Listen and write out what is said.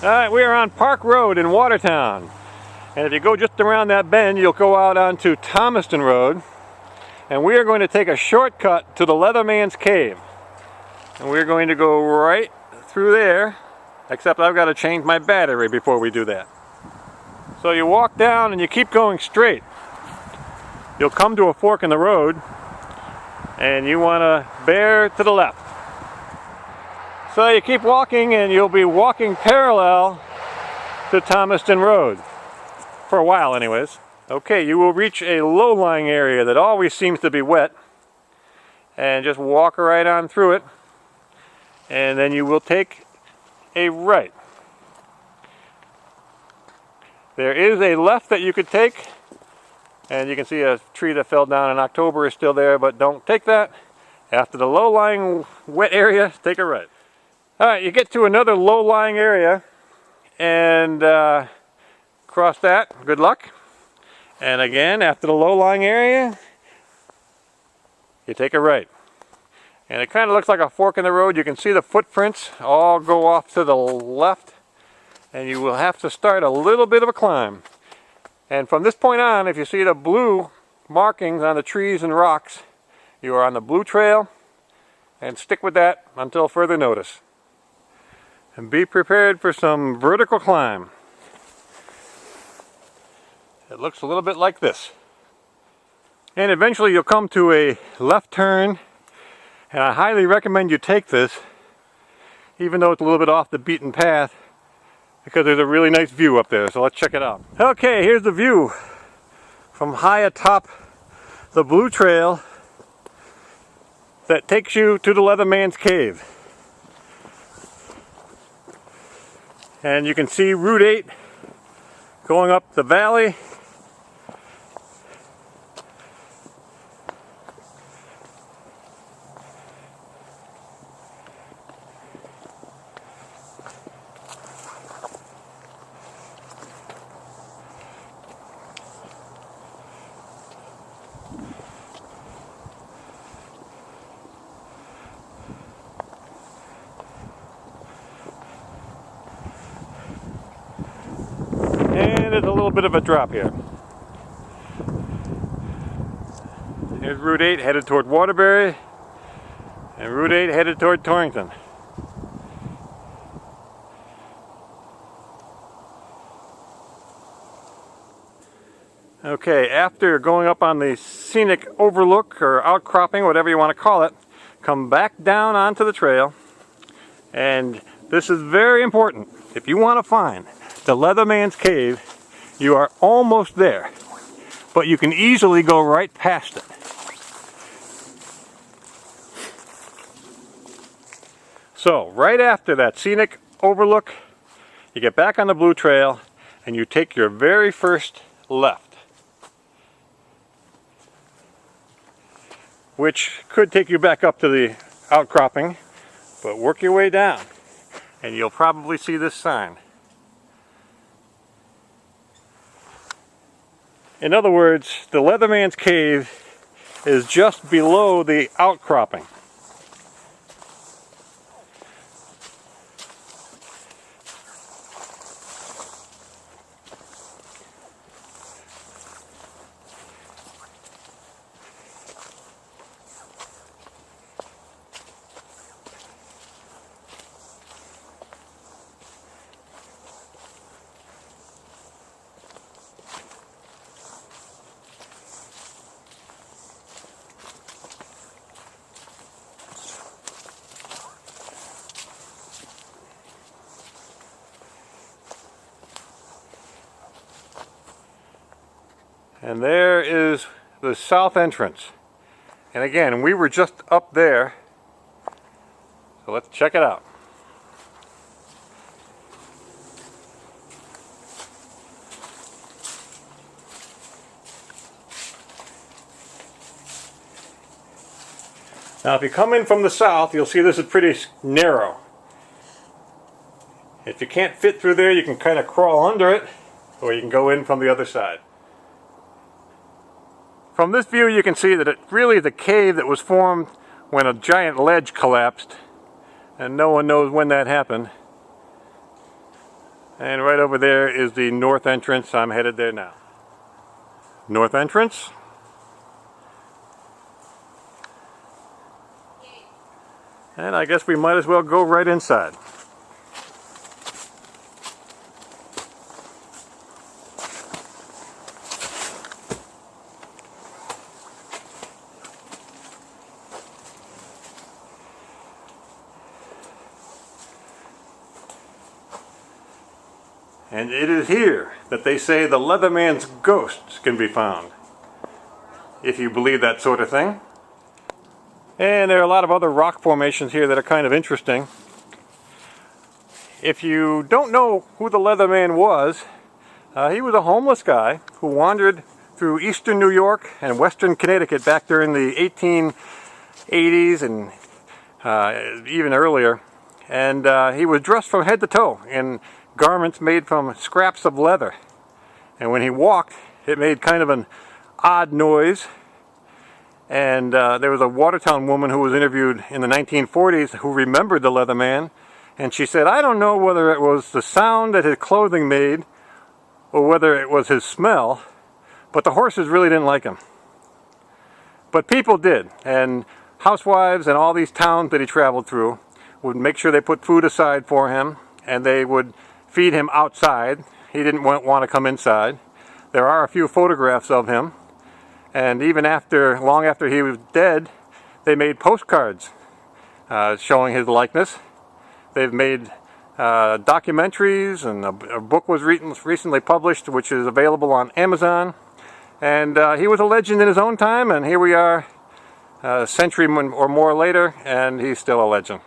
Alright, we are on Park Road in Watertown. And if you go just around that bend, you'll go out onto Thomaston Road. And we are going to take a shortcut to the Leatherman's cave. And we're going to go right through there, except I've got to change my battery before we do that. So you walk down and you keep going straight. You'll come to a fork in the road, and you want to bear to the left. So you keep walking and you'll be walking parallel to Thomaston Road. For a while anyways. Okay, you will reach a low-lying area that always seems to be wet. And just walk right on through it. And then you will take a right. There is a left that you could take. And you can see a tree that fell down in October is still there, but don't take that. After the low-lying wet area, take a right. Alright, you get to another low-lying area and cross that, good luck. And again, after the low-lying area, you take a right. And it kind of looks like a fork in the road. You can see the footprints all go off to the left, and you will have to start a little bit of a climb. And from this point on, if you see the blue markings on the trees and rocks, you are on the blue trail, and stick with that until further notice. And be prepared for some vertical climb. It looks a little bit like this. And eventually you'll come to a left turn, and I highly recommend you take this, even though it's a little bit off the beaten path, because there's a really nice view up there. So let's check it out. Okay, here's the view from high atop the blue trail that takes you to the Leatherman's cave. And you can see Route 8 going up the valley. And there's a little bit of a drop here. Here's Route 8 headed toward Waterbury, and Route 8 headed toward Torrington. Okay, after going up on the scenic overlook or outcropping, whatever you want to call it, come back down onto the trail. And this is very important. If you want to find the Leatherman's cave, you are almost there, but you can easily go right past it. So right after that scenic overlook, you get back on the blue trail and you take your very first left, which could take you back up to the outcropping, but work your way down and you'll probably see this sign. In other words, the Leatherman's cave is just below the outcropping. And there is the south entrance. And again, we were just up there. So let's check it out. Now if you come in from the south, you'll see this is pretty narrow. If you can't fit through there, you can kind of crawl under it, or you can go in from the other side. From this view you can see that it's really the cave that was formed when a giant ledge collapsed, and no one knows when that happened. And right over there is the north entrance. I'm headed there now. North entrance. And I guess we might as well go right inside. And it is here that they say the Leatherman's ghosts can be found, if you believe that sort of thing. And there are a lot of other rock formations here that are kind of interesting. If you don't know who the Leatherman was, he was a homeless guy who wandered through eastern New York and western Connecticut back during the 1880s and even earlier. And he was dressed from head to toe in garments made from scraps of leather. And when he walked, it made kind of an odd noise. And there was a Watertown woman who was interviewed in the 1940s who remembered the Leatherman, and she said, I don't know whether it was the sound that his clothing made or whether it was his smell, but the horses really didn't like him. But people did, and housewives and all these towns that he traveled through would make sure they put food aside for him, and they would feed him outside. He didn't want to come inside. There are a few photographs of him. And even long after he was dead, they made postcards showing his likeness. They've made documentaries, and a book was recently published, which is available on Amazon. And he was a legend in his own time, and here we are a century or more later, and he's still a legend.